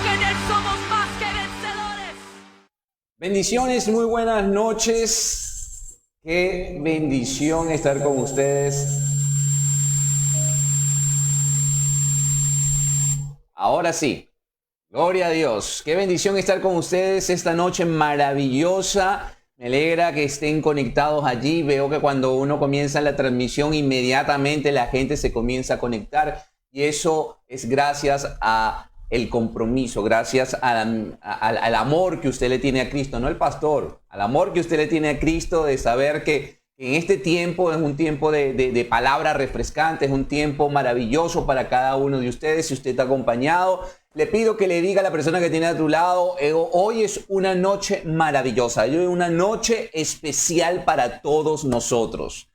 que en Él somos más que vencedores. Bendiciones, muy buenas noches. Qué bendición estar con ustedes. Ahora sí, gloria a Dios. Qué bendición estar con ustedes esta noche maravillosa. Me alegra que estén conectados allí. Veo que cuando uno comienza la transmisión, inmediatamente la gente se comienza a conectar. Y eso es gracias a el compromiso, gracias al amor que usted le tiene a Cristo, no el pastor, al amor que usted le tiene a Cristo, de saber que en este tiempo es un tiempo de palabras refrescantes, es un tiempo maravilloso para cada uno de ustedes. Si usted está acompañado, le pido que le diga a la persona que tiene a tu lado, hoy es una noche maravillosa, hoy es una noche especial para todos nosotros.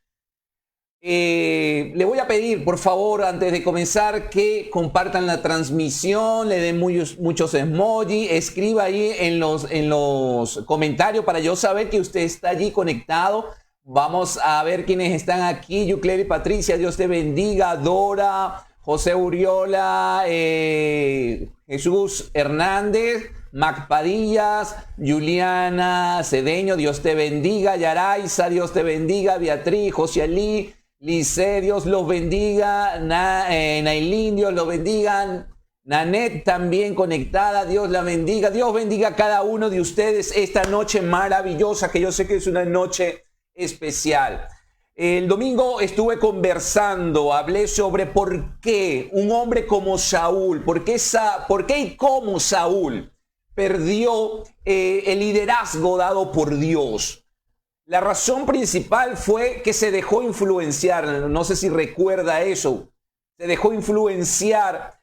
Le voy a pedir, por favor, antes de comenzar, que compartan la transmisión, le den muchos emojis, escriba ahí en los comentarios para yo saber que usted está allí conectado. Vamos a ver quiénes están aquí. Yucleri Patricia, Dios te bendiga. Dora, José Uriola, Jesús Hernández, Mac Padillas, Juliana Cedeño, Dios te bendiga. Yaraiza, Dios te bendiga. Beatriz, José Ali, Lice, Dios los bendiga. Nailín, Dios los bendiga. Nanet también conectada, Dios la bendiga. Dios bendiga a cada uno de ustedes esta noche maravillosa, que yo sé que es una noche especial. El domingo estuve conversando, hablé sobre por qué un hombre como Saúl, por qué y cómo Saúl perdió el liderazgo dado por Dios. La razón principal fue que se dejó influenciar, no sé si recuerda eso, se dejó influenciar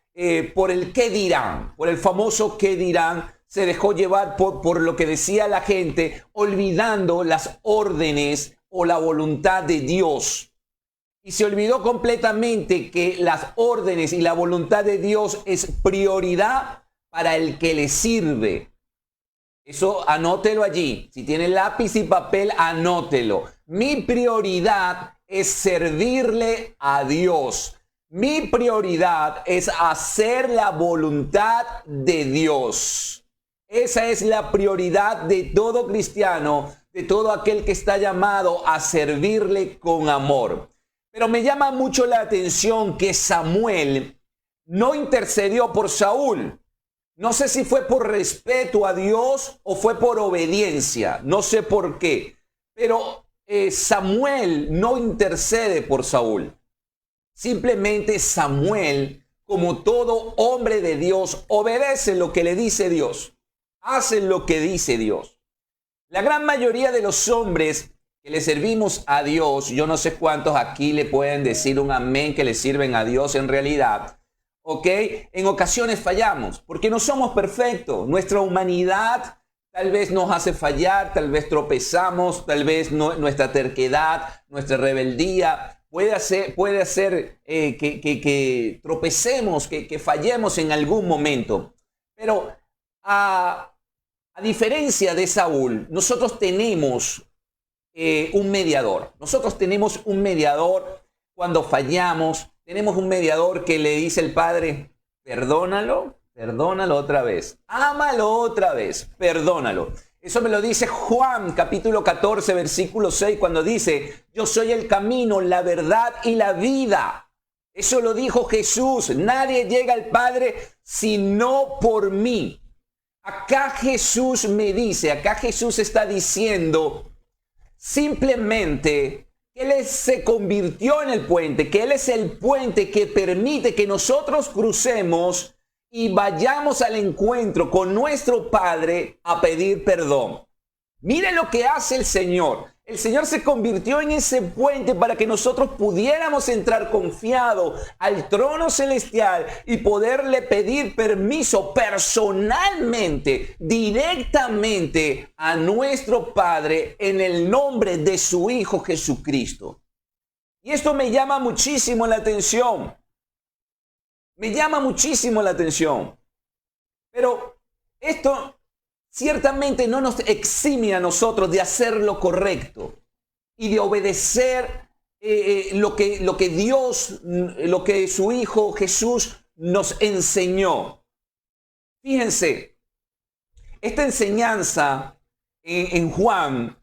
por el qué dirán, por el famoso qué dirán. Se dejó llevar por lo que decía la gente, olvidando las órdenes o la voluntad de Dios. Y se olvidó completamente que las órdenes y la voluntad de Dios es prioridad para el que le sirve. Eso anótelo allí. Si tiene lápiz y papel, anótelo. Mi prioridad es servirle a Dios. Mi prioridad es hacer la voluntad de Dios. Esa es la prioridad de todo cristiano, de todo aquel que está llamado a servirle con amor. Pero me llama mucho la atención que Samuel no intercedió por Saúl. No sé si fue por respeto a Dios o fue por obediencia. No sé por qué. Pero Samuel no intercede por Saúl. Simplemente Samuel, como todo hombre de Dios, obedece lo que le dice Dios. Hace lo que dice Dios. La gran mayoría de los hombres que le servimos a Dios, yo no sé cuántos aquí le pueden decir un amén que le sirven a Dios en realidad, ¿ok? En ocasiones fallamos porque no somos perfectos. Nuestra humanidad tal vez nos hace fallar, tal vez tropezamos, tal vez nuestra terquedad, nuestra rebeldía puede hacer que tropecemos, que fallemos en algún momento. Pero a diferencia de Saúl, nosotros tenemos un mediador. Nosotros tenemos un mediador cuando fallamos. Tenemos un mediador que le dice el Padre, perdónalo otra vez. Ámalo otra vez, perdónalo. Eso me lo dice Juan, capítulo 14, versículo 6, cuando dice, yo soy el camino, la verdad y la vida. Eso lo dijo Jesús. Nadie llega al Padre sino por mí. Acá Jesús acá Jesús está diciendo simplemente que Él se convirtió en el puente, que Él es el puente que permite que nosotros crucemos y vayamos al encuentro con nuestro Padre a pedir perdón. Mire lo que hace el Señor. El Señor se convirtió en ese puente para que nosotros pudiéramos entrar confiado al trono celestial y poderle pedir permiso personalmente, directamente a nuestro Padre en el nombre de su Hijo Jesucristo. Y esto me llama muchísimo la atención. Me llama muchísimo la atención. Pero esto ciertamente no nos exime a nosotros de hacer lo correcto y de obedecer lo que Dios, lo que su Hijo Jesús nos enseñó. Fíjense, esta enseñanza en Juan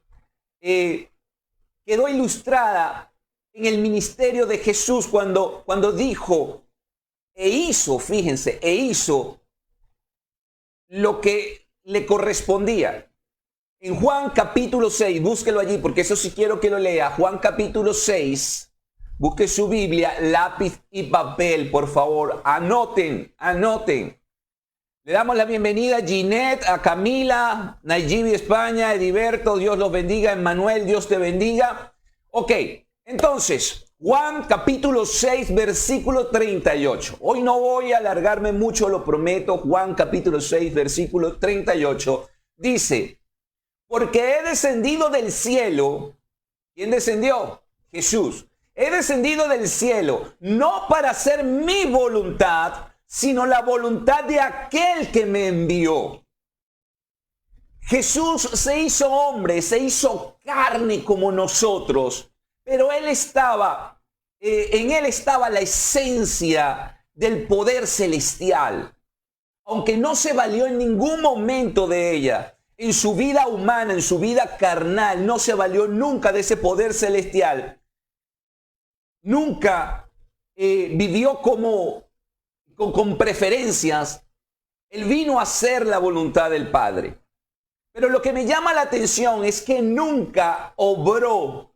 quedó ilustrada en el ministerio de Jesús cuando dijo e hizo lo que le correspondía. En Juan capítulo 6, búsquelo allí, porque eso sí quiero que lo lea. Juan capítulo 6, busque su Biblia, lápiz y papel, por favor. Anoten. Le damos la bienvenida a Ginette, a Camila, Nayib España, Ediberto, Dios los bendiga. Emmanuel, Dios te bendiga. Ok, entonces, Juan capítulo 6, versículo 38. Hoy no voy a alargarme mucho, lo prometo. Juan capítulo 6, versículo 38, dice: porque he descendido del cielo. ¿Quién descendió? Jesús. He descendido del cielo, no para hacer mi voluntad, sino la voluntad de aquel que me envió. Jesús se hizo hombre, se hizo carne como nosotros, pero en él estaba la esencia del poder celestial, aunque no se valió en ningún momento de ella. En su vida humana, en su vida carnal, no se valió nunca de ese poder celestial. Nunca vivió con preferencias. Él vino a hacer la voluntad del Padre. Pero lo que me llama la atención es que nunca obró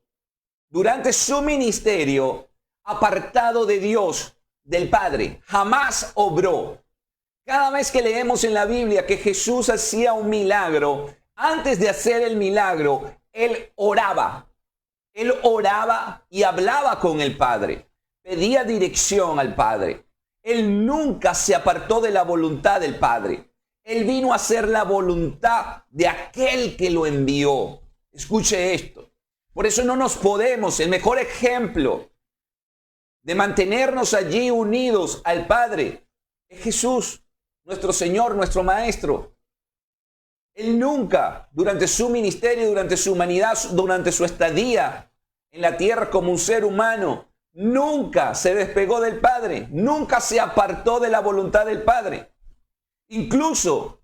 durante su ministerio apartado de Dios, del Padre. Jamás obró. Cada vez que leemos en la Biblia que Jesús hacía un milagro, antes de hacer el milagro, Él oraba. Él oraba y hablaba con el Padre. Pedía dirección al Padre. Él nunca se apartó de la voluntad del Padre. Él vino a hacer la voluntad de aquel que lo envió. Escuche esto. Por eso no nos podemos, el mejor ejemplo de mantenernos allí unidos al Padre es Jesús. Nuestro Señor, nuestro Maestro. Él nunca, durante su ministerio, durante su humanidad, durante su estadía en la tierra como un ser humano, nunca se despegó del Padre, nunca se apartó de la voluntad del Padre. Incluso,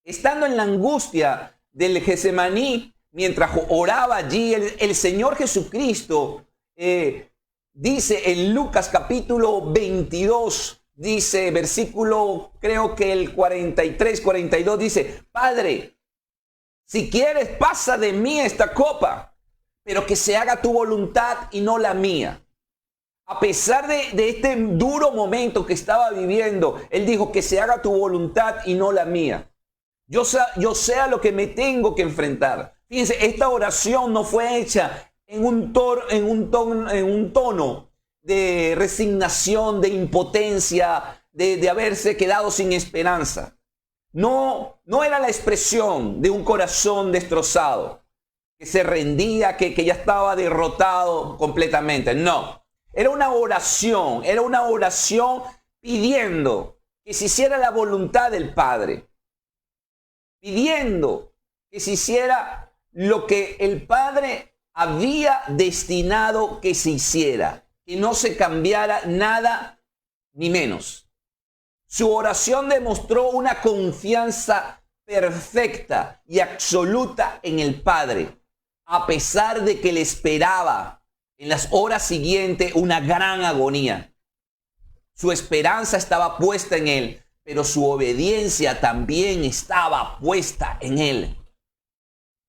estando en la angustia del Getsemaní, mientras oraba allí, el Señor Jesucristo dice en Lucas capítulo 22, dice, versículo, creo que el 43, 42, dice: Padre, si quieres, pasa de mí esta copa, pero que se haga tu voluntad y no la mía. A pesar de este duro momento que estaba viviendo, él dijo: que se haga tu voluntad y no la mía. Yo sé a lo que me tengo que enfrentar. Fíjense, esta oración no fue hecha en un tono de resignación, de impotencia, de haberse quedado sin esperanza. No era la expresión de un corazón destrozado, que se rendía, que ya estaba derrotado completamente. No, era una oración pidiendo que se hiciera la voluntad del Padre, pidiendo que se hiciera lo que el Padre había destinado que se hiciera. Que no se cambiara nada ni menos. Su oración demostró una confianza perfecta y absoluta en el Padre, a pesar de que le esperaba en las horas siguientes una gran agonía. Su esperanza estaba puesta en Él, pero su obediencia también estaba puesta en Él.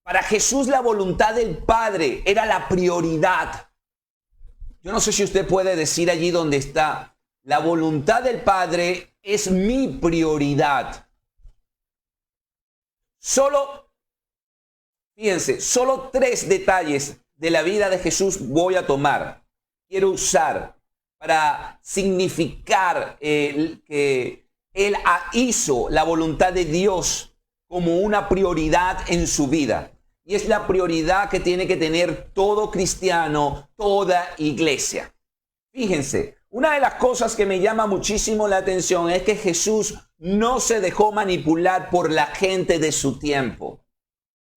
Para Jesús la voluntad del Padre era la prioridad. Yo no sé si usted puede decir allí donde está: la voluntad del Padre es mi prioridad. Fíjense, solo 3 detalles de la vida de Jesús voy a tomar. Quiero usar para significar que Él hizo la voluntad de Dios como una prioridad en su vida. Y es la prioridad que tiene que tener todo cristiano, toda iglesia. Fíjense, una de las cosas que me llama muchísimo la atención es que Jesús no se dejó manipular por la gente de su tiempo.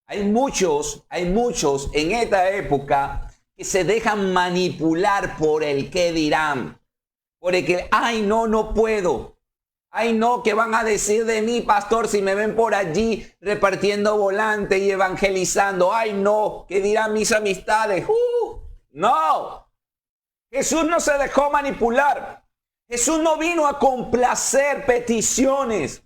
Hay muchos en esta época que se dejan manipular por el qué dirán. Por el que, no puedo. Ay, no, ¿qué van a decir de mí, pastor, si me ven por allí repartiendo volante y evangelizando? Ay, no, ¿qué dirán mis amistades? No, Jesús no se dejó manipular. Jesús no vino a complacer peticiones.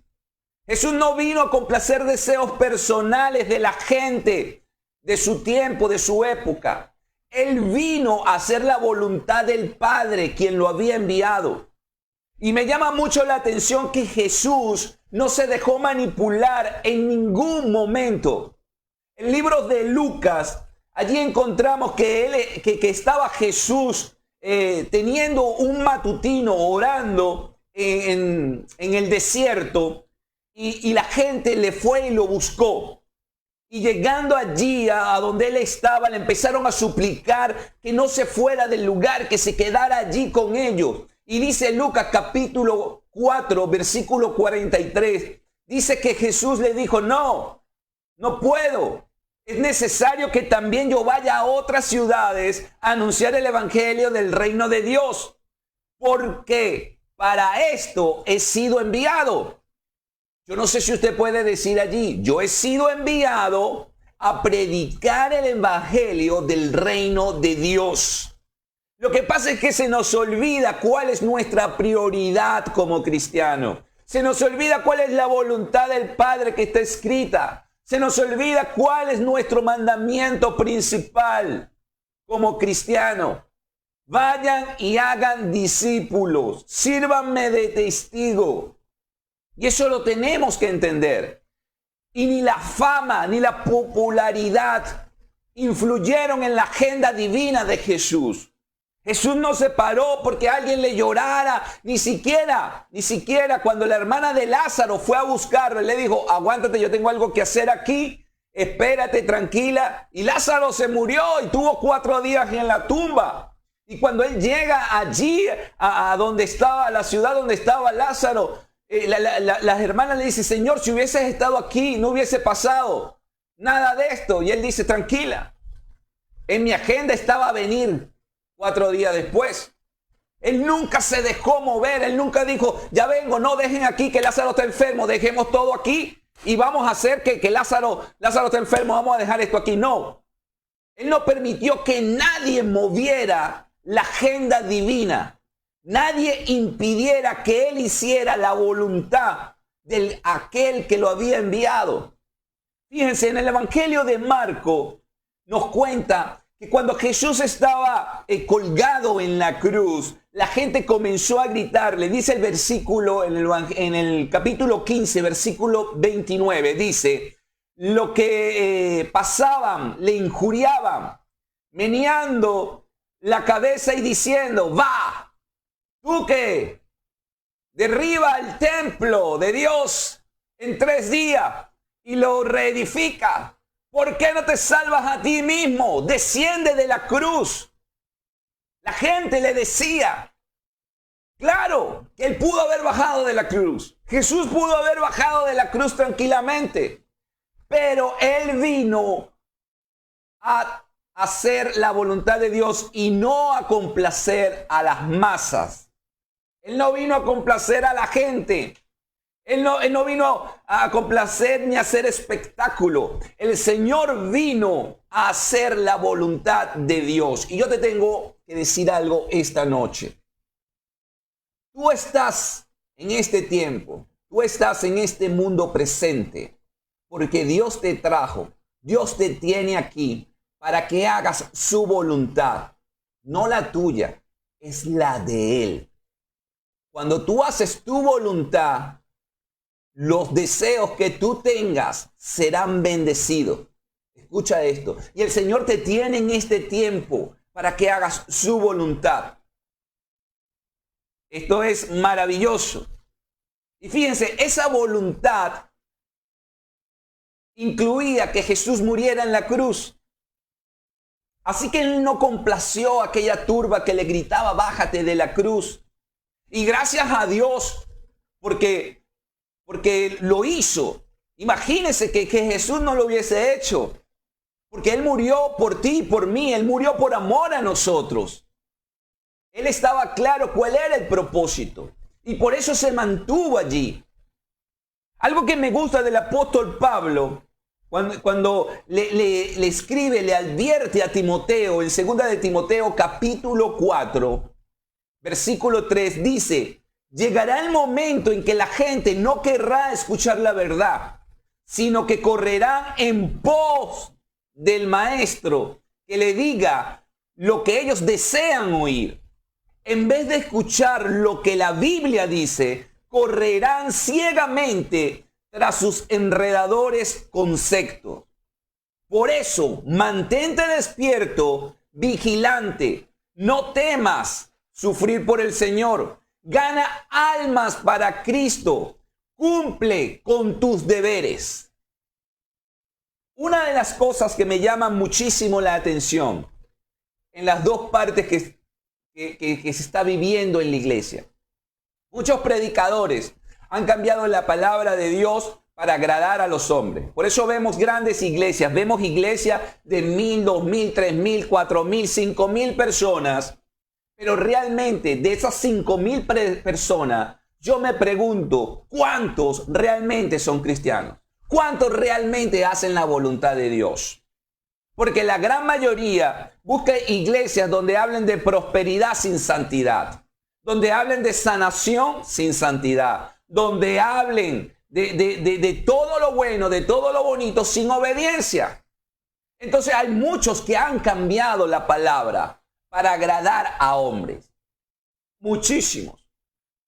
Jesús no vino a complacer deseos personales de la gente, de su tiempo, de su época. Él vino a hacer la voluntad del Padre, quien lo había enviado. Y me llama mucho la atención que Jesús no se dejó manipular en ningún momento. En el libro de Lucas, allí encontramos que estaba Jesús teniendo un matutino, orando en el desierto, y la gente le fue y lo buscó. Y llegando allí a donde él estaba, le empezaron a suplicar que no se fuera del lugar, que se quedara allí con ellos. Y dice Lucas capítulo 4, versículo 43, dice que Jesús le dijo, no puedo. Es necesario que también yo vaya a otras ciudades a anunciar el evangelio del reino de Dios, porque para esto he sido enviado. Yo no sé si usted puede decir allí, yo he sido enviado a predicar el evangelio del reino de Dios. Lo que pasa es que se nos olvida cuál es nuestra prioridad como cristiano. Se nos olvida cuál es la voluntad del Padre que está escrita. Se nos olvida cuál es nuestro mandamiento principal como cristiano. Vayan y hagan discípulos. Sírvanme de testigo. Y eso lo tenemos que entender. Y ni la fama ni la popularidad influyeron en la agenda divina de Jesús. Jesús no se paró porque alguien le llorara, ni siquiera cuando la hermana de Lázaro fue a buscarlo, le dijo, aguántate, yo tengo algo que hacer aquí, espérate, tranquila. Y Lázaro se murió y tuvo 4 días en la tumba. Y cuando él llega allí, a donde estaba, la ciudad donde estaba Lázaro, las hermanas le dicen, Señor, si hubieses estado aquí, no hubiese pasado nada de esto. Y él dice, tranquila, en mi agenda estaba venir 4 días después. Él nunca se dejó mover. Él nunca dijo, ya vengo, no dejen aquí que Lázaro está enfermo, dejemos todo aquí y vamos a hacer que Lázaro está enfermo, vamos a dejar esto aquí. No. Él no permitió que nadie moviera la agenda divina. Nadie impidiera que él hiciera la voluntad de aquel que lo había enviado. Fíjense, en el Evangelio de Marco nos cuenta que cuando Jesús estaba colgado en la cruz, la gente comenzó a gritar. Le dice el versículo en el capítulo 15, versículo 29, dice, lo que pasaban, le injuriaban, meneando la cabeza y diciendo, va, tú que derriba el templo de Dios en 3 días y lo reedifica. ¿Por qué no te salvas a ti mismo? Desciende de la cruz. La gente le decía, claro, que él pudo haber bajado de la cruz. Jesús pudo haber bajado de la cruz tranquilamente. Pero él vino a hacer la voluntad de Dios y no a complacer a las masas. Él no vino a complacer a la gente. Él no vino a complacer ni a hacer espectáculo. El Señor vino a hacer la voluntad de Dios. Y yo te tengo que decir algo esta noche. Tú estás en este tiempo. Tú estás en este mundo presente. Porque Dios te trajo. Dios te tiene aquí para que hagas su voluntad. No la tuya, es la de Él. Cuando tú haces tu voluntad, los deseos que tú tengas serán bendecidos. Escucha esto. Y el Señor te tiene en este tiempo para que hagas su voluntad. Esto es maravilloso. Y fíjense, esa voluntad incluía que Jesús muriera en la cruz. Así que Él no complació a aquella turba que le gritaba, bájate de la cruz. Y gracias a Dios, porque lo hizo. Imagínense que Jesús no lo hubiese hecho. Porque Él murió por ti y por mí. Él murió por amor a nosotros. Él estaba claro cuál era el propósito. Y por eso se mantuvo allí. Algo que me gusta del apóstol Pablo, cuando le escribe, le advierte a Timoteo, en 2 de Timoteo capítulo 4, versículo 3, dice: llegará el momento en que la gente no querrá escuchar la verdad, sino que correrán en pos del maestro que le diga lo que ellos desean oír. En vez de escuchar lo que la Biblia dice, correrán ciegamente tras sus enredadores conceptos. Por eso, mantente despierto, vigilante. No temas sufrir por el Señor. Gana almas para Cristo. Cumple con tus deberes. Una de las cosas que me llama muchísimo la atención en las dos partes que se está viviendo en la iglesia. Muchos predicadores han cambiado la palabra de Dios para agradar a los hombres. Por eso vemos grandes iglesias. Vemos iglesias de 1,000, 2,000, 3,000, 4,000, 5,000 personas. Pero realmente de esas 5,000 personas, yo me pregunto, ¿cuántos realmente son cristianos? ¿Cuántos realmente hacen la voluntad de Dios? Porque la gran mayoría busca iglesias donde hablen de prosperidad sin santidad, donde hablen de sanación sin santidad, donde hablen de todo lo bueno, de todo lo bonito sin obediencia. Entonces hay muchos que han cambiado la palabra para agradar a hombres. Muchísimos.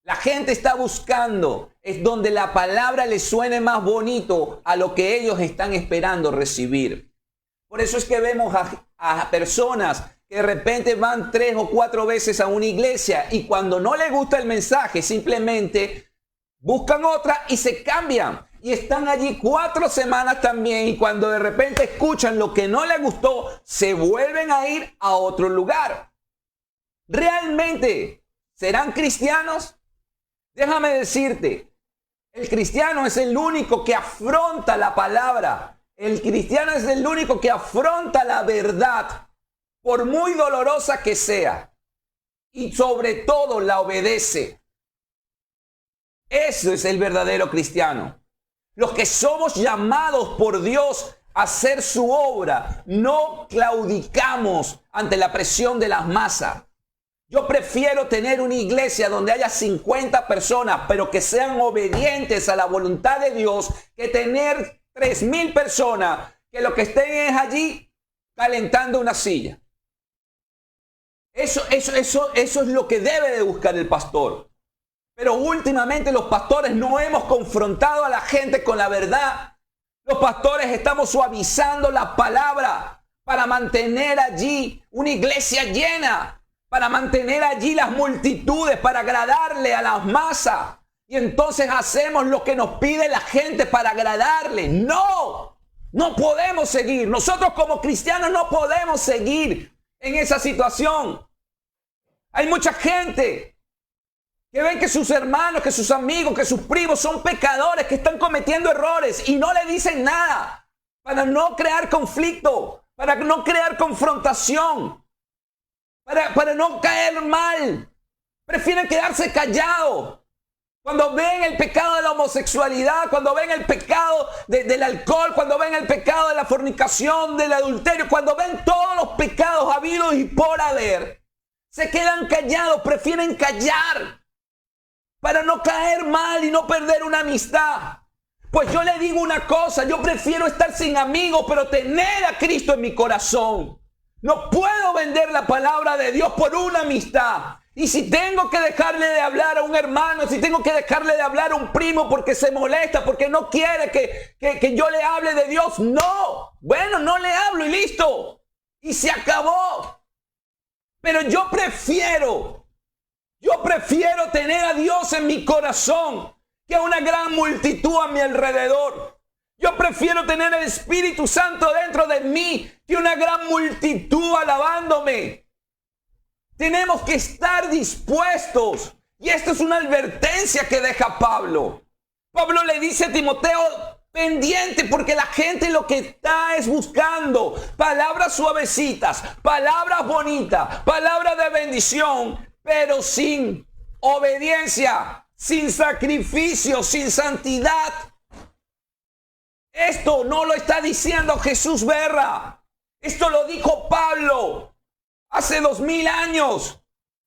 La gente está buscando es donde la palabra les suene más bonito a lo que ellos están esperando recibir. Por eso es que vemos a personas que de repente van 3 o 4 veces a una iglesia y cuando no les gusta el mensaje simplemente buscan otra y se cambian. Y están allí 4 semanas también y cuando de repente escuchan lo que no les gustó, se vuelven a ir a otro lugar. ¿Realmente serán cristianos? Déjame decirte, el cristiano es el único que afronta la palabra. El cristiano es el único que afronta la verdad, por muy dolorosa que sea, y sobre todo la obedece. Eso es el verdadero cristiano. Los que somos llamados por Dios a hacer su obra, no claudicamos ante la presión de las masas. Yo prefiero tener una iglesia donde haya 50 personas, pero que sean obedientes a la voluntad de Dios, que tener 3,000 personas que lo que estén es allí calentando una silla. Eso es lo que debe de buscar el pastor. Pero últimamente los pastores no hemos confrontado a la gente con la verdad. Los pastores estamos suavizando la palabra para mantener allí una iglesia llena, para mantener allí las multitudes, para agradarle a las masas. Y entonces hacemos lo que nos pide la gente para agradarle. No podemos seguir. Nosotros como cristianos no podemos seguir en esa situación. Hay mucha gente que ven que sus hermanos, que sus amigos, que sus primos son pecadores, que están cometiendo errores y no le dicen nada para no crear conflicto, para no crear confrontación, para no caer mal. Prefieren quedarse callados. Cuando ven el pecado de la homosexualidad, cuando ven el pecado del alcohol, cuando ven el pecado de la fornicación, del adulterio, cuando ven todos los pecados habidos y por haber, se quedan callados, prefieren callar para no caer mal y no perder una amistad. Pues yo le digo una cosa, yo prefiero estar sin amigos, pero tener a Cristo en mi corazón. No puedo vender la palabra de Dios por una amistad. Y si tengo que dejarle de hablar a un hermano, si tengo que dejarle de hablar a un primo porque se molesta, porque no quiere que yo le hable de Dios, no. Bueno, no le hablo y listo. Y se acabó. Pero yo prefiero tener a Dios en mi corazón que a una gran multitud a mi alrededor. Yo prefiero tener el Espíritu Santo dentro de mí que una gran multitud alabándome. Tenemos que estar dispuestos. Y esto es una advertencia que deja Pablo. Pablo le dice a Timoteo, pendiente, porque la gente lo que está es buscando palabras suavecitas, palabras bonitas, palabras de bendición, pero sin obediencia, sin sacrificio, sin santidad. Esto no lo está diciendo Jesús Berra. Esto lo dijo Pablo hace 2000 años.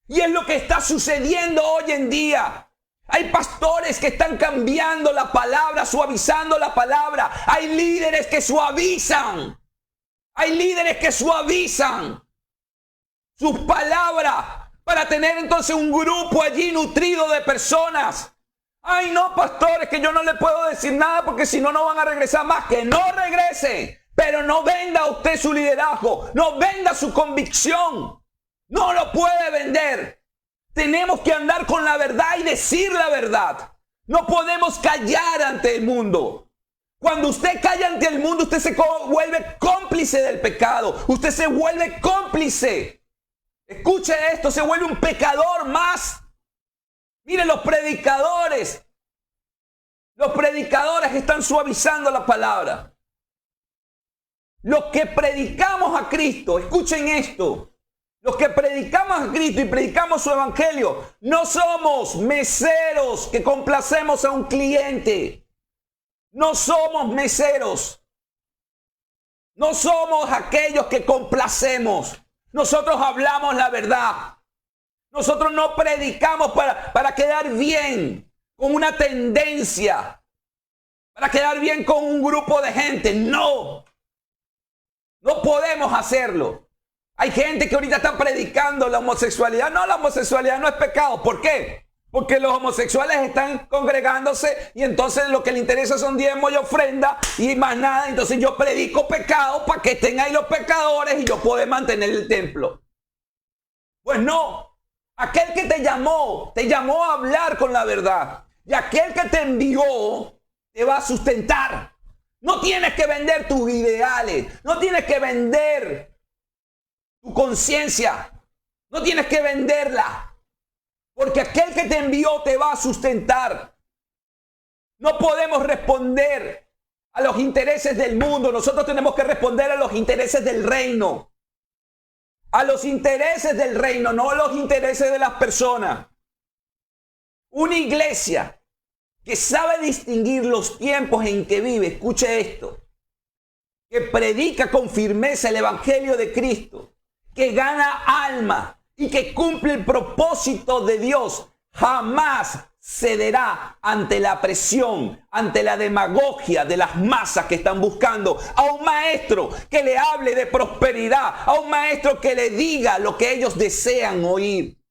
Y es lo que está sucediendo hoy en día. Hay pastores que están cambiando la palabra, suavizando la palabra. Hay líderes que suavizan. Hay líderes que suavizan sus palabras para tener entonces un grupo allí nutrido de personas. Ay, no, pastores, que yo no le puedo decir nada porque si no, no van a regresar más. Que no regresen, pero no venda usted su liderazgo, no venda su convicción. No lo puede vender. Tenemos que andar con la verdad y decir la verdad. No podemos callar ante el mundo. Cuando usted calla ante el mundo, usted se vuelve cómplice del pecado. Usted se vuelve cómplice. Escuche esto, se vuelve un pecador más. Miren los predicadores. Los predicadores están suavizando la palabra. Los que predicamos a Cristo, escuchen esto. Los que predicamos a Cristo y predicamos su evangelio, no somos meseros que complacemos a un cliente. No somos meseros. No somos aquellos que complacemos. Nosotros hablamos la verdad. Nosotros no predicamos para quedar bien con una tendencia, para quedar bien con un grupo de gente. No. No podemos hacerlo. Hay gente que ahorita está predicando la homosexualidad. No, la homosexualidad no es pecado. ¿Por qué? Porque los homosexuales están congregándose y entonces lo que les interesa son diezmos y ofrenda y más nada. Entonces yo predico pecado para que estén ahí los pecadores y yo puedo mantener el templo. Pues no. Aquel que te llamó a hablar con la verdad. Y aquel que te envió te va a sustentar. No tienes que vender tus ideales. No tienes que vender tu conciencia. No tienes que venderla. Porque aquel que te envió te va a sustentar. No podemos responder a los intereses del mundo. Nosotros tenemos que responder a los intereses del reino. A los intereses del reino, no a los intereses de las personas. Una iglesia que sabe distinguir los tiempos en que vive, escuche esto, que predica con firmeza el evangelio de Cristo, que gana alma y que cumple el propósito de Dios, jamás cederá ante la presión, ante la demagogia de las masas que están buscando a un maestro que le hable de prosperidad, a un maestro que le diga lo que ellos desean oír.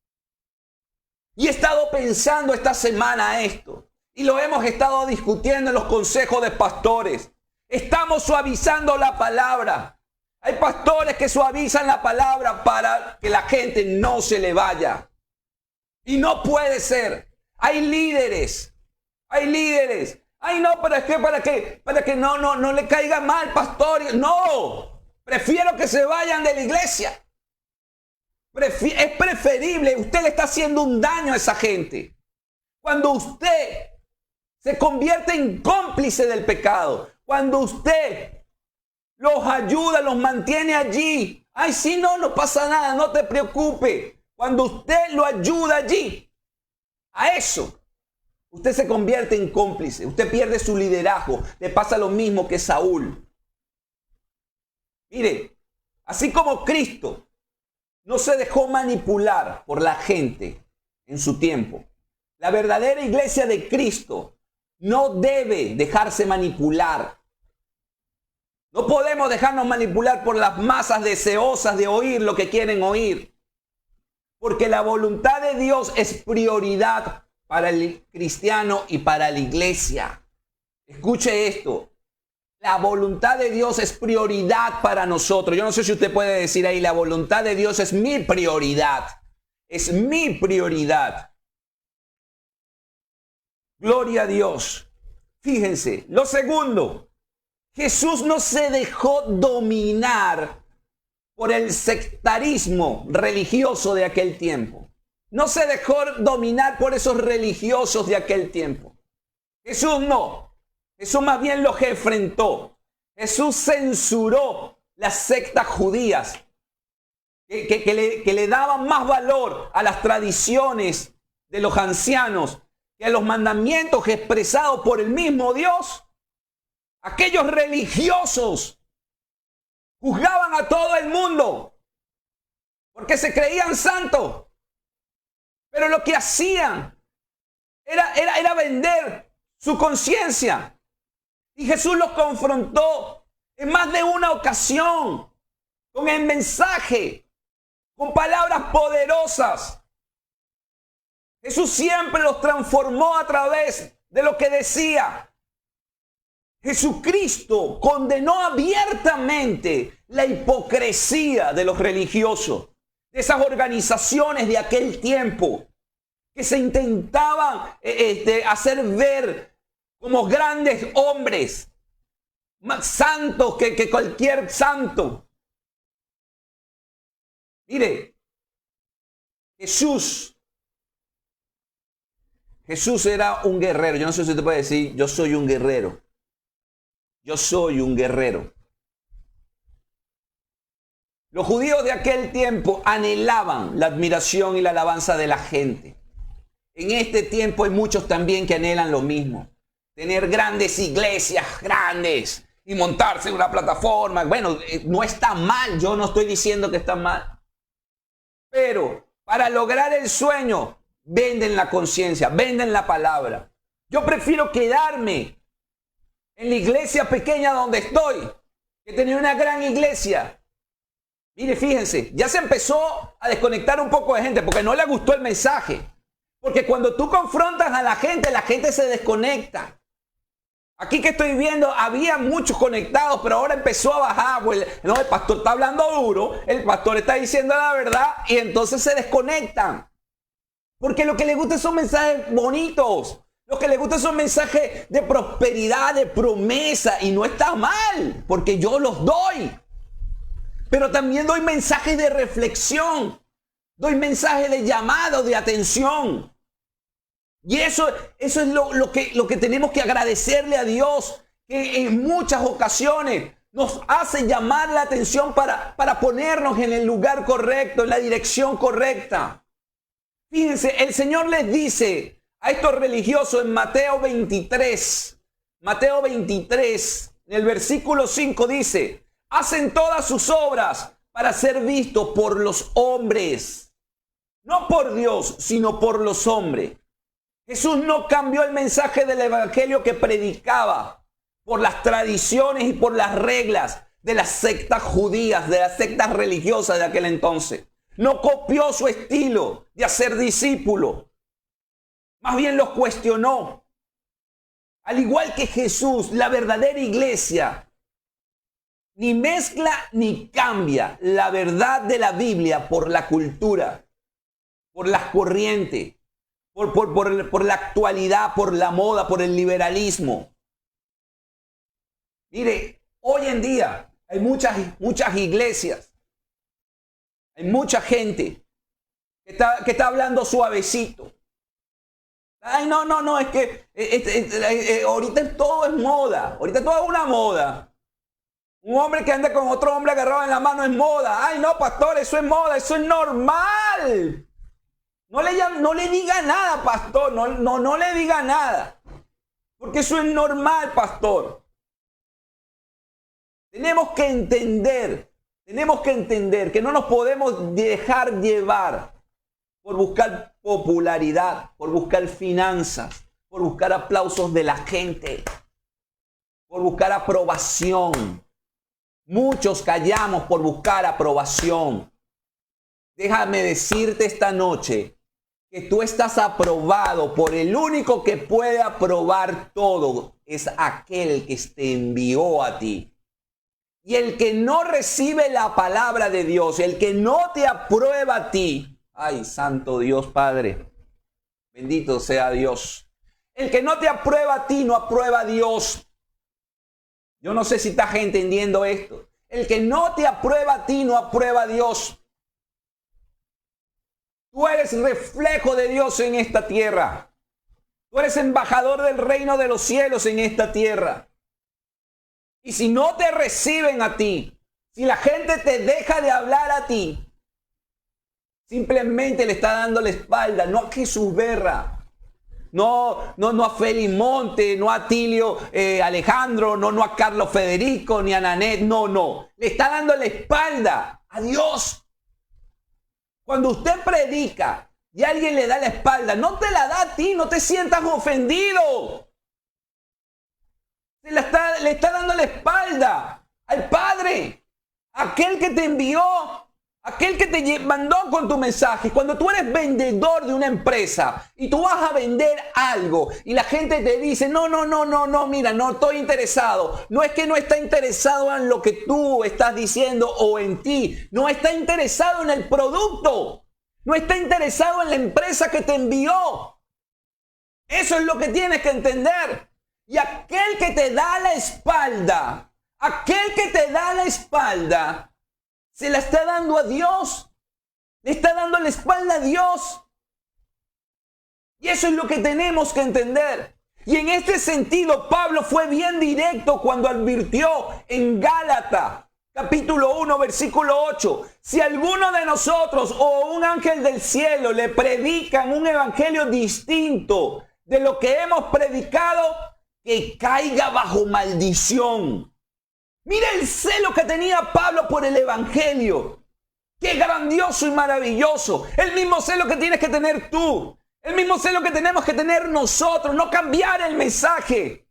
Y he estado pensando esta semana esto, y lo hemos estado discutiendo en los consejos de pastores. Estamos suavizando la palabra. Hay pastores que suavizan la palabra para que la gente no se le vaya. Y no puede ser. Hay líderes. Ay, no, pero es que para que no le caiga mal, pastor. No, prefiero que se vayan de la iglesia. Es preferible. Usted le está haciendo un daño a esa gente. Cuando usted se convierte en cómplice del pecado, cuando usted los ayuda, los mantiene allí. Ay, sí, no pasa nada, no te preocupes. Cuando usted lo ayuda allí, a eso, usted se convierte en cómplice. Usted pierde su liderazgo. Le pasa lo mismo que Saúl. Mire, así como Cristo no se dejó manipular por la gente en su tiempo, la verdadera iglesia de Cristo no debe dejarse manipular. No podemos dejarnos manipular por las masas deseosas de oír lo que quieren oír. Porque la voluntad de Dios es prioridad para el cristiano y para la iglesia. Escuche esto. La voluntad de Dios es prioridad para nosotros. Yo no sé si usted puede decir ahí, la voluntad de Dios es mi prioridad. Es mi prioridad. Gloria a Dios. Fíjense, lo segundo. Jesús no se dejó dominar por el sectarismo religioso de aquel tiempo. No se dejó dominar por esos religiosos de aquel tiempo. Jesús no. Jesús más bien los enfrentó. Jesús censuró las sectas judías que le daban más valor a las tradiciones de los ancianos que a los mandamientos expresados por el mismo Dios. Aquellos religiosos juzgaban a todo el mundo porque se creían santos, pero lo que hacían era vender su conciencia. Y Jesús los confrontó en más de una ocasión con el mensaje, con palabras poderosas. Jesús siempre los transformó a través de lo que decía. Jesucristo condenó abiertamente la hipocresía de los religiosos, de esas organizaciones de aquel tiempo que se intentaban hacer ver como grandes hombres, más santos que cualquier santo. Mire, Jesús era un guerrero. Yo no sé si usted puede decir, yo soy un guerrero. Yo soy un guerrero. Los judíos de aquel tiempo anhelaban la admiración y la alabanza de la gente. En este tiempo hay muchos también que anhelan lo mismo. Tener grandes iglesias, grandes, y montarse en una plataforma. Bueno, no está mal, yo no estoy diciendo que está mal. Pero para lograr el sueño, venden la conciencia, venden la palabra. Yo prefiero quedarme en la iglesia pequeña donde estoy que tener una gran iglesia. Mire, fíjense, ya se empezó a desconectar un poco de gente porque no le gustó el mensaje. Porque cuando tú confrontas a la gente se desconecta. Aquí que estoy viendo, había muchos conectados, pero ahora empezó a bajar. Pues, no, el pastor está hablando duro, el pastor está diciendo la verdad y entonces se desconectan. Porque lo que les gusta son mensajes bonitos. Lo que les gusta son mensajes de prosperidad, de promesa. Y no está mal, porque yo los doy. Pero también doy mensajes de reflexión. Doy mensajes de llamado, de atención. Y eso es lo que tenemos que agradecerle a Dios, que en muchas ocasiones nos hace llamar la atención para ponernos en el lugar correcto, en la dirección correcta. Fíjense, el Señor les dice a estos religiosos en Mateo 23, en el versículo 5 dice, hacen todas sus obras para ser vistos por los hombres, no por Dios, sino por los hombres. Jesús no cambió el mensaje del evangelio que predicaba por las tradiciones y por las reglas de las sectas judías, de las sectas religiosas de aquel entonces. No copió su estilo de hacer discípulos. Más bien los cuestionó. Al igual que Jesús, la verdadera iglesia ni mezcla ni cambia la verdad de la Biblia por la cultura, por las corrientes, por la actualidad, por la moda, por el liberalismo. Mire, hoy en día hay muchas iglesias, hay mucha gente que está hablando suavecito. Ay, no, es que ahorita todo es moda, ahorita todo es una moda. Un hombre que anda con otro hombre agarrado en la mano es moda. Ay, no, pastor, eso es moda, eso es normal. No le diga nada, pastor, no le diga nada. Porque eso es normal, pastor. Tenemos que entender que no nos podemos dejar llevar por buscar popularidad, por buscar finanzas, por buscar aplausos de la gente, por buscar aprobación. Muchos callamos por buscar aprobación. Déjame decirte esta noche que tú estás aprobado por el único que puede aprobar todo, es aquel que te envió a ti. Y el que no recibe la palabra de Dios, el que no te aprueba a ti, ay, santo Dios Padre, bendito sea Dios. El que no te aprueba a ti, no aprueba a Dios. Yo no sé si estás entendiendo esto. El que no te aprueba a ti, no aprueba a Dios. Tú eres reflejo de Dios en esta tierra. Tú eres embajador del reino de los cielos en esta tierra. Y si no te reciben a ti, si la gente te deja de hablar a ti, simplemente le está dando la espalda, no a Jesús Berra. no a Félix Monte, no a Tilio Alejandro, no a Carlos Federico, ni a Nanet, no. Le está dando la espalda a Dios. Cuando usted predica y alguien le da la espalda, no te la da a ti, no te sientas ofendido. Le está dando la espalda al Padre, aquel que te envió, aquel que te mandó con tu mensaje. Cuando tú eres vendedor de una empresa y tú vas a vender algo y la gente te dice, no, mira, no estoy interesado. No es que no está interesado en lo que tú estás diciendo o en ti. No está interesado en el producto. No está interesado en la empresa que te envió. Eso es lo que tienes que entender. Y aquel que te da la espalda, se la está dando a Dios. Le está dando la espalda a Dios. Y eso es lo que tenemos que entender. Y en este sentido, Pablo fue bien directo cuando advirtió en Gálatas, capítulo 1, versículo 8. Si alguno de nosotros o un ángel del cielo le predican un evangelio distinto de lo que hemos predicado, que caiga bajo maldición. Mira el celo que tenía Pablo por el evangelio. Qué grandioso y maravilloso. El mismo celo que tienes que tener tú. El mismo celo que tenemos que tener nosotros. No cambiar el mensaje.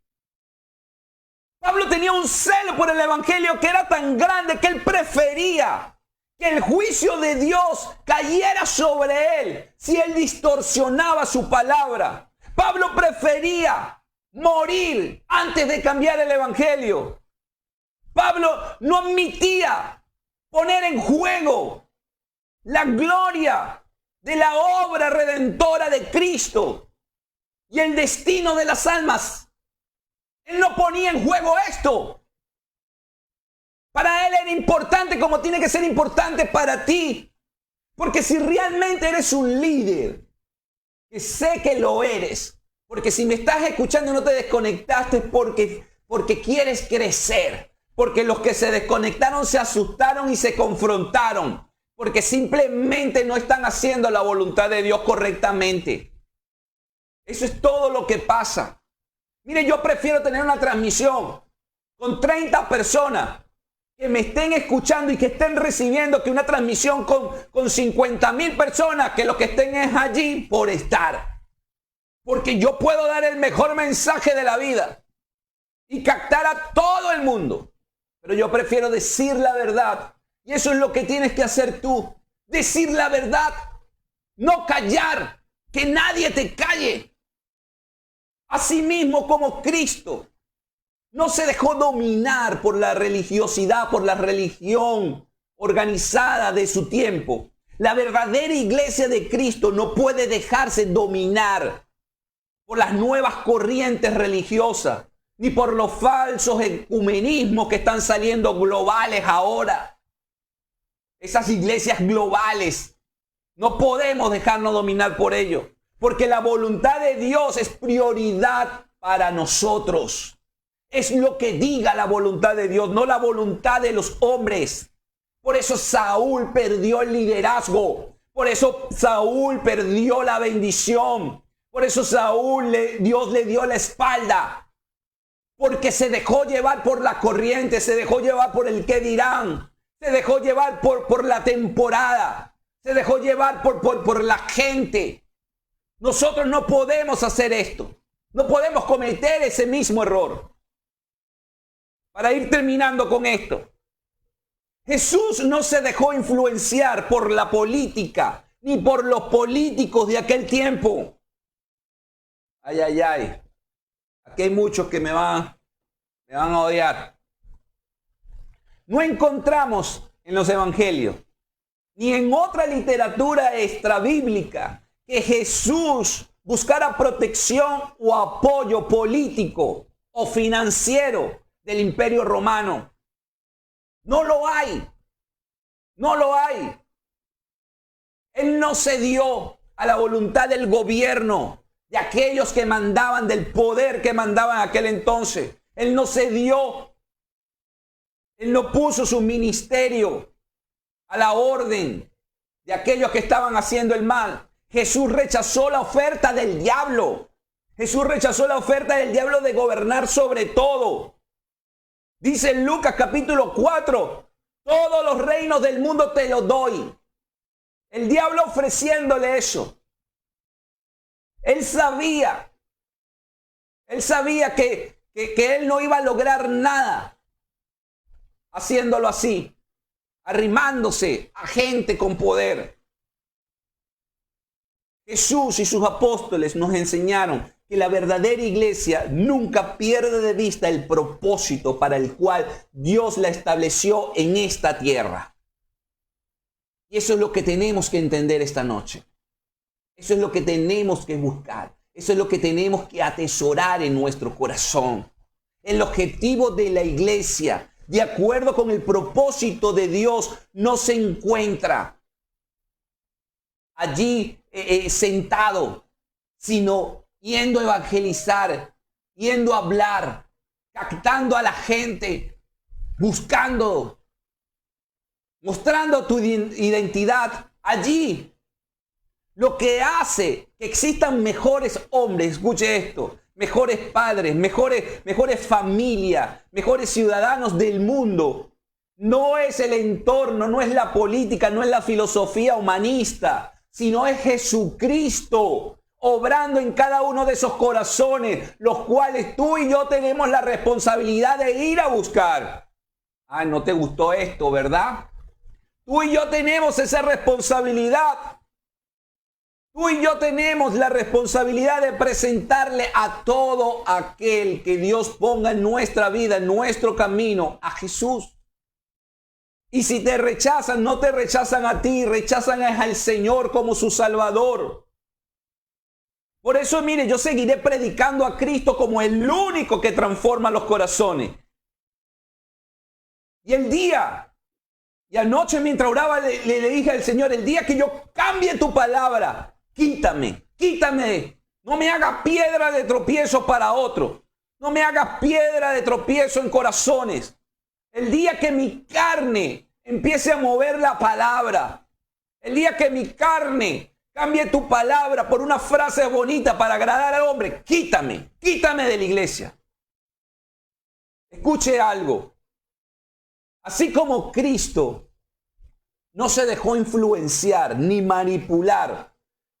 Pablo tenía un celo por el evangelio que era tan grande que él prefería que el juicio de Dios cayera sobre él si él distorsionaba su palabra. Pablo prefería morir antes de cambiar el evangelio. Pablo no admitía poner en juego la gloria de la obra redentora de Cristo y el destino de las almas. Él no ponía en juego esto. Para él era importante como tiene que ser importante para ti. Porque si realmente eres un líder, que sé que lo eres, porque si me estás escuchando y no te desconectaste porque quieres crecer. Porque los que se desconectaron se asustaron y se confrontaron. Porque simplemente no están haciendo la voluntad de Dios correctamente. Eso es todo lo que pasa. Mire, yo prefiero tener una transmisión con 30 personas que me estén escuchando y que estén recibiendo que una transmisión con 50,000 personas que los que estén es allí por estar. Porque yo puedo dar el mejor mensaje de la vida y captar a todo el mundo. Pero yo prefiero decir la verdad. Y eso es lo que tienes que hacer tú. Decir la verdad. No callar. Que nadie te calle. Asimismo como Cristo no se dejó dominar por la religiosidad, por la religión organizada de su tiempo. La verdadera iglesia de Cristo no puede dejarse dominar por las nuevas corrientes religiosas, ni por los falsos ecumenismos que están saliendo globales ahora. Esas iglesias globales, no podemos dejarnos dominar por ello, porque la voluntad de Dios es prioridad para nosotros. Es lo que diga la voluntad de Dios, no la voluntad de los hombres. Por eso Saúl perdió el liderazgo, por eso Saúl perdió la bendición. Por eso Dios le dio la espalda. Porque se dejó llevar por la corriente, se dejó llevar por el qué dirán, se dejó llevar por la temporada, se dejó llevar por la gente. Nosotros no podemos hacer esto. No podemos cometer ese mismo error. Para ir terminando con esto. Jesús no se dejó influenciar por la política ni por los políticos de aquel tiempo. Ay. Aquí hay muchos que me van a odiar. No encontramos en los evangelios, ni en otra literatura extrabíblica, que Jesús buscara protección o apoyo político o financiero del Imperio Romano. No lo hay. No lo hay. Él no cedió a la voluntad del gobierno, de aquellos que mandaban, del poder que mandaban en aquel entonces. Él no cedió. Él no puso su ministerio a la orden de aquellos que estaban haciendo el mal. Jesús rechazó la oferta del diablo. Jesús rechazó la oferta del diablo de gobernar sobre todo. Dice en Lucas capítulo 4, todos los reinos del mundo te los doy. El diablo ofreciéndole eso. Él sabía que él no iba a lograr nada haciéndolo así, arrimándose a gente con poder. Jesús y sus apóstoles nos enseñaron que la verdadera iglesia nunca pierde de vista el propósito para el cual Dios la estableció en esta tierra. Y eso es lo que tenemos que entender esta noche. Eso es lo que tenemos que buscar. Eso es lo que tenemos que atesorar en nuestro corazón. El objetivo de la iglesia, de acuerdo con el propósito de Dios, no se encuentra allí sentado, sino yendo a evangelizar, yendo a hablar, captando a la gente, buscando, mostrando tu identidad allí. Lo que hace que existan mejores hombres, escuche esto, mejores padres, mejores familias, mejores ciudadanos del mundo, no es el entorno, no es la política, no es la filosofía humanista, sino es Jesucristo obrando en cada uno de esos corazones, los cuales tú y yo tenemos la responsabilidad de ir a buscar. Ah, ¿no te gustó esto, verdad? Tú y yo tenemos esa responsabilidad. Tú y yo tenemos la responsabilidad de presentarle a todo aquel que Dios ponga en nuestra vida, en nuestro camino, a Jesús. Y si te rechazan, no te rechazan a ti, rechazan al Señor como su Salvador. Por eso, mire, yo seguiré predicando a Cristo como el único que transforma los corazones. Y anoche mientras oraba le dije al Señor, el día que yo cambie tu palabra, quítame, no me hagas piedra de tropiezo para otro, no me hagas piedra de tropiezo en corazones. El día que mi carne empiece a mover la palabra, el día que mi carne cambie tu palabra por una frase bonita para agradar al hombre, quítame de la iglesia. Escuche algo. Así como Cristo no se dejó influenciar ni manipular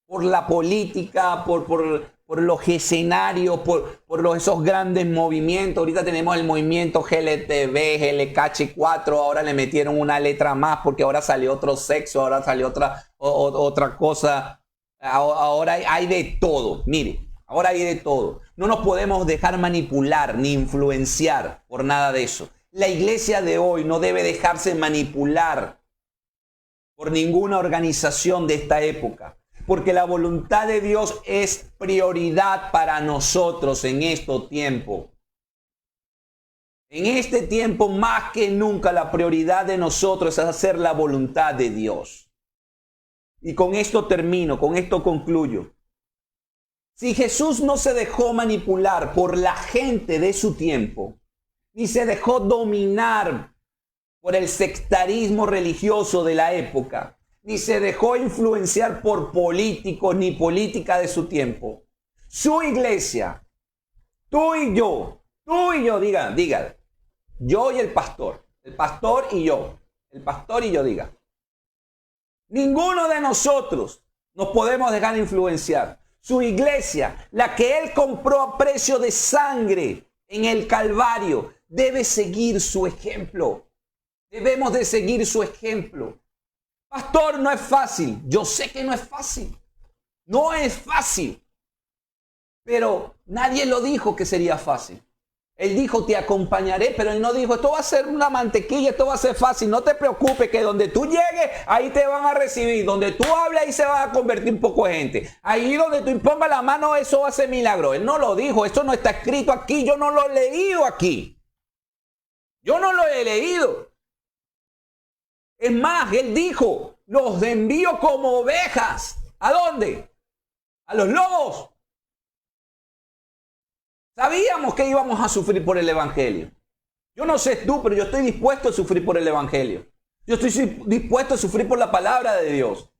por la política, por los escenarios, por esos grandes movimientos. Ahorita tenemos el movimiento GLTV, GLKH4, ahora le metieron una letra más porque ahora salió otro sexo, ahora salió otra cosa. Ahora hay de todo, mire, ahora hay de todo. No nos podemos dejar manipular ni influenciar por nada de eso. La iglesia de hoy no debe dejarse manipular por ninguna organización de esta época, porque la voluntad de Dios es prioridad para nosotros en este tiempo. En este tiempo, más que nunca, la prioridad de nosotros es hacer la voluntad de Dios. Y con esto termino, con esto concluyo. Si Jesús no se dejó manipular por la gente de su tiempo, ni se dejó dominar por el sectarismo religioso de la época, ni se dejó influenciar por políticos ni política de su tiempo, su iglesia, tú y yo, diga, yo y el pastor y yo, diga. Ninguno de nosotros nos podemos dejar influenciar. Su iglesia, la que Él compró a precio de sangre en el Calvario, debe seguir su ejemplo. Debemos de seguir su ejemplo. Pastor, no es fácil. Yo sé que no es fácil. No es fácil. Pero nadie lo dijo que sería fácil. Él dijo, te acompañaré, pero Él no dijo, esto va a ser una mantequilla, esto va a ser fácil. No te preocupes, que donde tú llegues, ahí te van a recibir. Donde tú hables, ahí se va a convertir un poco de gente. Ahí donde tú impongas la mano, eso va a ser milagro. Él no lo dijo, esto no está escrito aquí, yo no lo he leído aquí. Yo no lo he leído. Es más, Él dijo, los envío como ovejas. ¿A dónde? A los lobos. Sabíamos que íbamos a sufrir por el Evangelio. Yo no sé tú, pero yo estoy dispuesto a sufrir por el Evangelio. Yo estoy dispuesto a sufrir por la palabra de Dios.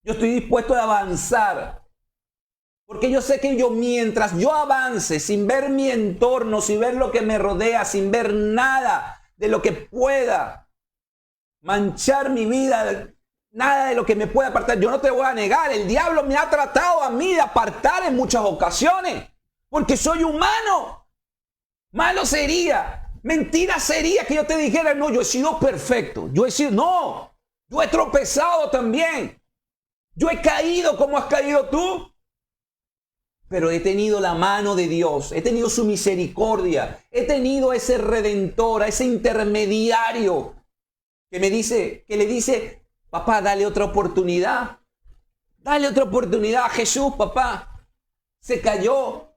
Yo estoy dispuesto a avanzar Porque yo sé que mientras yo avance sin ver mi entorno, sin ver lo que me rodea, sin ver nada de lo que pueda manchar mi vida, nada de lo que me pueda apartar, yo no te voy a negar, el diablo me ha tratado a mí de apartar en muchas ocasiones, porque soy humano. Malo sería, mentira sería que yo te dijera, no, yo he sido perfecto, yo he tropezado también, yo he caído como has caído tú. Pero he tenido la mano de Dios, he tenido su misericordia, he tenido ese redentor, a ese intermediario que le dice, papá, dale otra oportunidad a Jesús, papá, se cayó,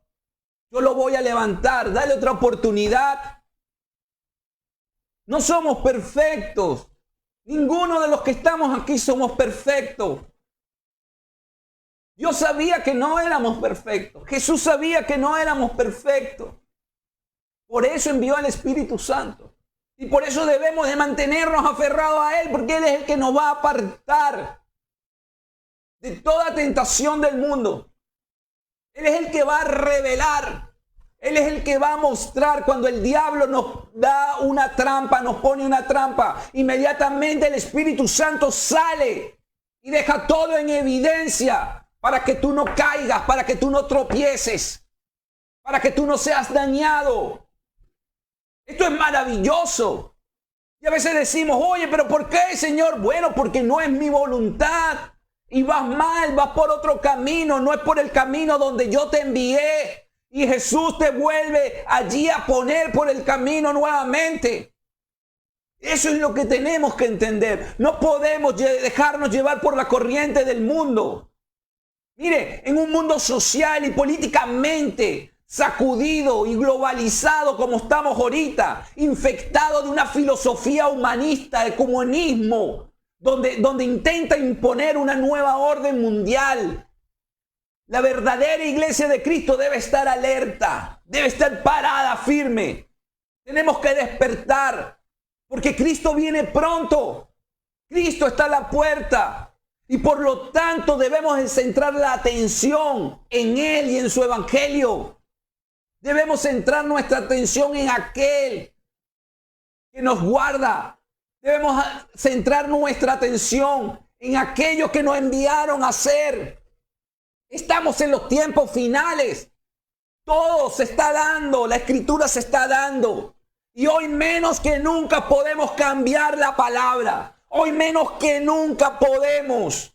yo lo voy a levantar, dale otra oportunidad. No somos perfectos, ninguno de los que estamos aquí somos perfectos. Dios sabía que no éramos perfectos. Jesús sabía que no éramos perfectos. Por eso envió al Espíritu Santo. Y por eso debemos de mantenernos aferrados a Él, porque Él es el que nos va a apartar de toda tentación del mundo. Él es el que va a revelar. Él es el que va a mostrar cuando el diablo nos da una trampa, nos pone una trampa. Inmediatamente el Espíritu Santo sale y deja todo en evidencia. Para que tú no caigas, para que tú no tropieces, para que tú no seas dañado. Esto es maravilloso. Y a veces decimos, oye, pero ¿por qué, Señor? Bueno, porque no es mi voluntad. Y vas mal, vas por otro camino, no es por el camino donde yo te envié. Y Jesús te vuelve allí a poner por el camino nuevamente. Eso es lo que tenemos que entender. No podemos dejarnos llevar por la corriente del mundo. Mire, en un mundo social y políticamente sacudido y globalizado como estamos ahorita, infectado de una filosofía humanista, de comunismo, donde intenta imponer una nueva orden mundial, la verdadera iglesia de Cristo debe estar alerta, debe estar parada, firme. Tenemos que despertar, porque Cristo viene pronto. Cristo está a la puerta. Y por lo tanto debemos centrar la atención en Él y en su Evangelio. Debemos centrar nuestra atención en aquel que nos guarda. Debemos centrar nuestra atención en aquellos que nos enviaron a hacer. Estamos en los tiempos finales. Todo se está dando, la Escritura se está dando. Y hoy menos que nunca podemos cambiar la palabra. Hoy menos que nunca podemos.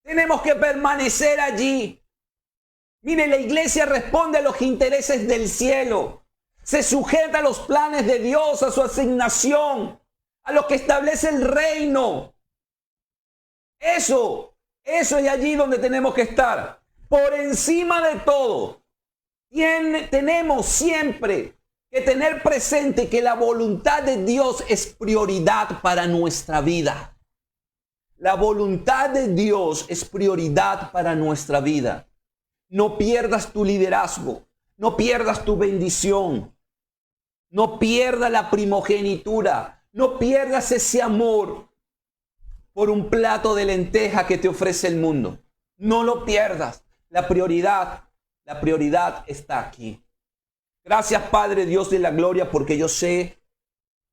Tenemos que permanecer allí. Mire, la iglesia responde a los intereses del cielo. Se sujeta a los planes de Dios, a su asignación, a lo que establece el reino. Eso es allí donde tenemos que estar. Por encima de todo, tenemos siempre que tener presente que la voluntad de Dios es prioridad para nuestra vida. La voluntad de Dios es prioridad para nuestra vida. No pierdas tu liderazgo, no pierdas tu bendición, no pierdas la primogenitura, no pierdas ese amor por un plato de lenteja que te ofrece el mundo. No lo pierdas. La prioridad está aquí. Gracias, Padre Dios de la gloria, porque yo sé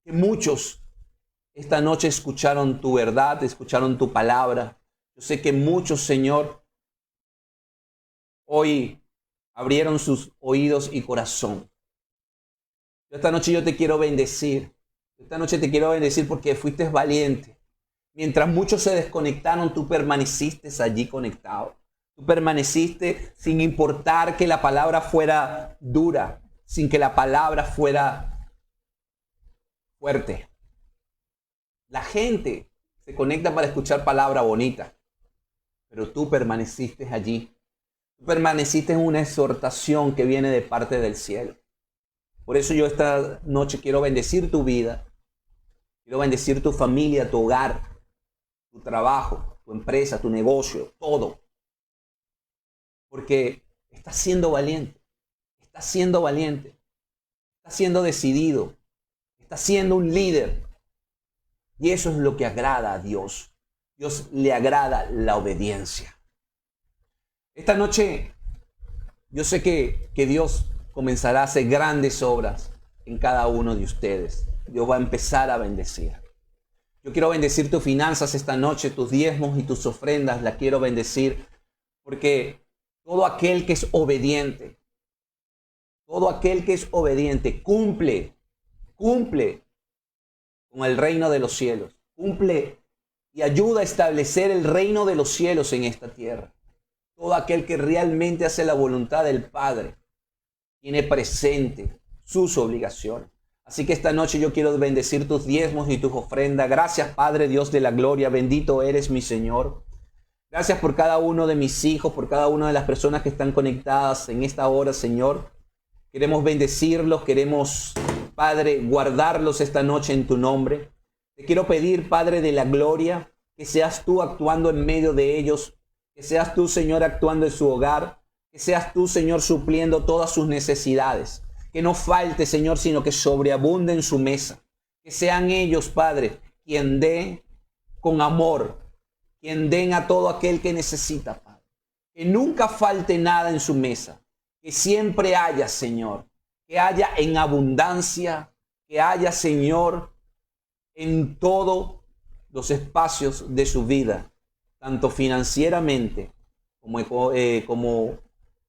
que muchos esta noche escucharon tu verdad, escucharon tu palabra. Yo sé que muchos, Señor, hoy abrieron sus oídos y corazón. Esta noche yo te quiero bendecir. Esta noche te quiero bendecir porque fuiste valiente. Mientras muchos se desconectaron, tú permaneciste allí conectado. Tú permaneciste sin importar que la palabra fuera dura, sin que la palabra fuera fuerte. La gente se conecta para escuchar palabra bonita, pero tú permaneciste allí. Tú permaneciste en una exhortación que viene de parte del cielo. Por eso yo esta noche quiero bendecir tu vida, quiero bendecir tu familia, tu hogar, tu trabajo, tu empresa, tu negocio, todo. Porque estás siendo valiente, estás siendo valiente, estás siendo decidido, estás siendo un líder. Y eso es lo que agrada a Dios. Dios le agrada la obediencia. Esta noche yo sé que Dios comenzará a hacer grandes obras en cada uno de ustedes. Dios va a empezar a bendecir. Yo quiero bendecir tus finanzas esta noche, tus diezmos y tus ofrendas. La quiero bendecir porque todo aquel que es obediente, cumple con el reino de los cielos. Cumple y ayuda a establecer el reino de los cielos en esta tierra. Todo aquel que realmente hace la voluntad del Padre tiene presente sus obligaciones. Así que esta noche yo quiero bendecir tus diezmos y tus ofrendas. Gracias, Padre Dios de la gloria. Bendito eres, mi Señor. Gracias por cada uno de mis hijos, por cada una de las personas que están conectadas en esta hora, Señor. Queremos bendecirlos, queremos, Padre, guardarlos esta noche en tu nombre. Te quiero pedir, Padre de la gloria, que seas tú actuando en medio de ellos, que seas tú, Señor, actuando en su hogar, que seas tú, Señor, supliendo todas sus necesidades. Que no falte, Señor, sino que sobreabunde en su mesa. Que sean ellos, Padre, quien dé con amor, quien den a todo aquel que necesita, Padre. Que nunca falte nada en su mesa. Que siempre haya, Señor, que haya en abundancia, que haya, Señor, en todos los espacios de su vida, tanto financieramente como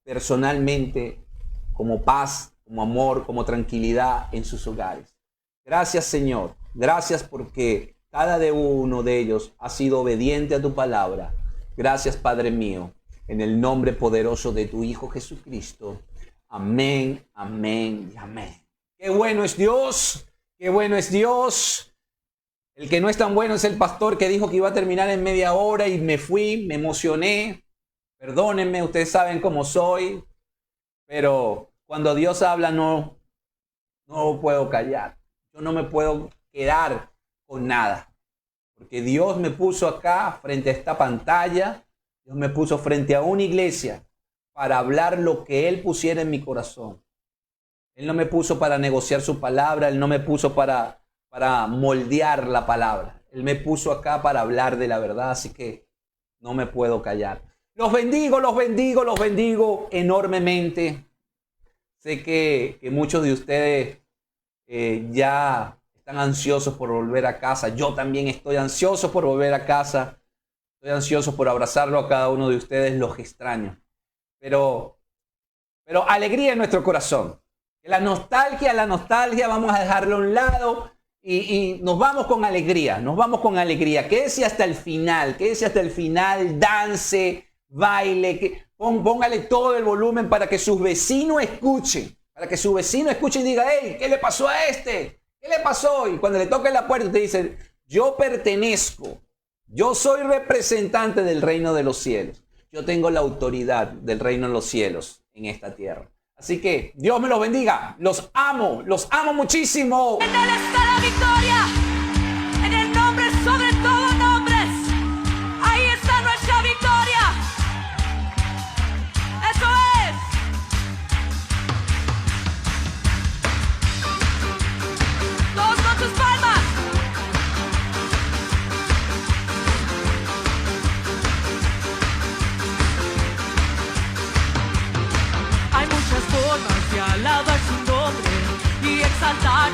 personalmente, como paz, como amor, como tranquilidad en sus hogares. Gracias, Señor. Gracias porque cada uno de ellos ha sido obediente a tu palabra. Gracias, Padre mío. En el nombre poderoso de tu Hijo Jesucristo. Amén, amén y amén. ¡Qué bueno es Dios! ¡Qué bueno es Dios! El que no es tan bueno es el pastor que dijo que iba a terminar en media hora y me fui, me emocioné. Perdónenme, ustedes saben cómo soy. Pero cuando Dios habla no puedo callar. Yo no me puedo quedar con nada. Porque Dios me puso acá frente a esta pantalla. Dios me puso frente a una iglesia para hablar lo que Él pusiera en mi corazón. Él no me puso para negociar su palabra. Él no me puso para moldear la palabra. Él me puso acá para hablar de la verdad. Así que no me puedo callar. Los bendigo enormemente. Sé que muchos de ustedes ya están ansiosos por volver a casa. Yo también estoy ansioso por volver a casa. Estoy ansioso por abrazarlo a cada uno de ustedes, los extraño. Pero alegría en nuestro corazón. La nostalgia, vamos a dejarlo a un lado y nos vamos con alegría. Quédese hasta el final, dance, baile, póngale todo el volumen para que sus vecinos escuchen. Y diga, hey, ¿qué le pasó a este? ¿Qué le pasó? Y cuando le toquen la puerta, usted dice, yo pertenezco. Yo soy representante del reino de los cielos. Yo tengo la autoridad del reino de los cielos en esta tierra. Así que Dios me los bendiga. Los amo muchísimo. En Él está la victoria. En el nombre sobre todo nombres. Ahí está nuestra victoria. Eso es. Todos con sus palmas. Hay muchas formas de alabar su nombre y exaltar